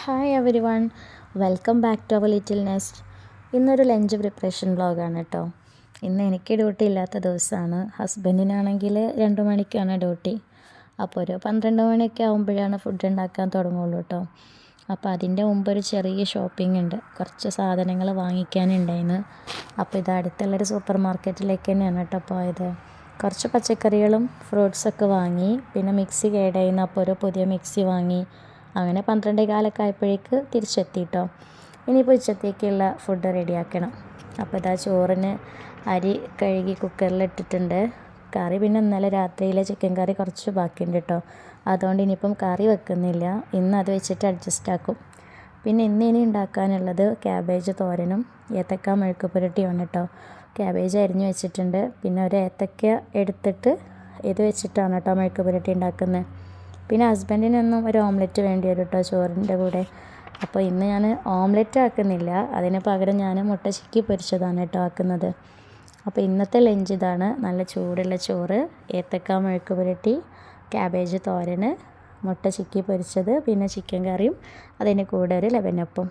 Hi everyone, welcome back to our little nest. ഇന്നൊരു lunch preparation വ്ളോഗാണ് കേട്ടോ. ഇന്ന് എനിക്ക് ഡ്യൂട്ടി ഇല്ലാത്ത ദിവസമാണ്. ഹസ്ബൻഡിനാണെങ്കിൽ 2 മണിക്കാണ് ഡ്യൂട്ടി. അപ്പോൾ ഒരു 12 മണിയൊക്കെ ആകുമ്പോഴാണ് ഫുഡ് ഉണ്ടാക്കാൻ തുടങ്ങുള്ളൂ കേട്ടോ. അപ്പോൾ അതിൻ്റെ മുമ്പ് ഒരു ചെറിയ ഷോപ്പിംഗ് ഉണ്ട്, കുറച്ച് സാധനങ്ങൾ വാങ്ങിക്കാനുണ്ടായിരുന്നു. അപ്പോൾ ഇത് അടുത്തുള്ളൊരു സൂപ്പർ മാർക്കറ്റിലേക്ക് തന്നെയാണ് കേട്ടോ പോയത്. കുറച്ച് പച്ചക്കറികളും ഫ്രൂട്ട്സൊക്കെ വാങ്ങി, പിന്നെ മിക്സി കേടായിരുന്നു, അപ്പോൾ ഒരു പുതിയ മിക്സി വാങ്ങി. അങ്ങനെ 12:15 ആയപ്പോഴേക്ക് തിരിച്ചെത്തി കേട്ടോ. ഇനിയിപ്പോൾ ഉച്ചത്തേക്കുള്ള ഫുഡ് റെഡിയാക്കണം. അപ്പോൾ ഇതാ ചോറിന് അരി കഴുകി കുക്കറിലിട്ടിട്ടുണ്ട്. കറി പിന്നെ ഇന്നലെ രാത്രിയിലെ ചിക്കൻ കറി കുറച്ച് ബാക്കിയുണ്ട് കേട്ടോ. അതുകൊണ്ട് ഇനിയിപ്പം കറി വെക്കുന്നില്ല, ഇന്ന് അത് വെച്ചിട്ട് അഡ്ജസ്റ്റ് ആക്കും. പിന്നെ ഇനി ഉണ്ടാക്കാനുള്ളത് ക്യാബേജ് തോരനും ഏത്തക്ക മെഴുക്ക് പുരട്ടിയാണ് കേട്ടോ. ക്യാബേജ് അരിഞ്ഞ് വെച്ചിട്ടുണ്ട്, പിന്നെ ഒരു ഏത്തക്ക എടുത്തിട്ട് ഇത് വെച്ചിട്ടാണ് കേട്ടോ മെഴുക്ക് പുരട്ടി ഉണ്ടാക്കുന്നത്. പിന്നെ ഹസ്ബൻഡിനൊന്നും ഒരു ഓംലെറ്റ് വേണ്ടി വരും കേട്ടോ ചോറിൻ്റെ കൂടെ. അപ്പോൾ ഇന്ന് ഞാൻ ഓംലെറ്റ് ആക്കുന്നില്ല, അതിന് പകരം ഞാൻ മുട്ട ചിക്കി പൊരിച്ചതാണ് കേട്ടോ ആക്കുന്നത്. അപ്പോൾ ഇന്നത്തെ ലഞ്ച് ഇതാണ്: നല്ല ചൂടുള്ള ചോറ്, ഏത്തക്ക മെഴുക്ക് പുരട്ടി, ക്യാബേജ് തോരന്, മുട്ട ചിക്കി പൊരിച്ചത്, പിന്നെ ചിക്കൻ കറിയും, അതിന് കൂടെ ഒരു ലെമനപ്പും.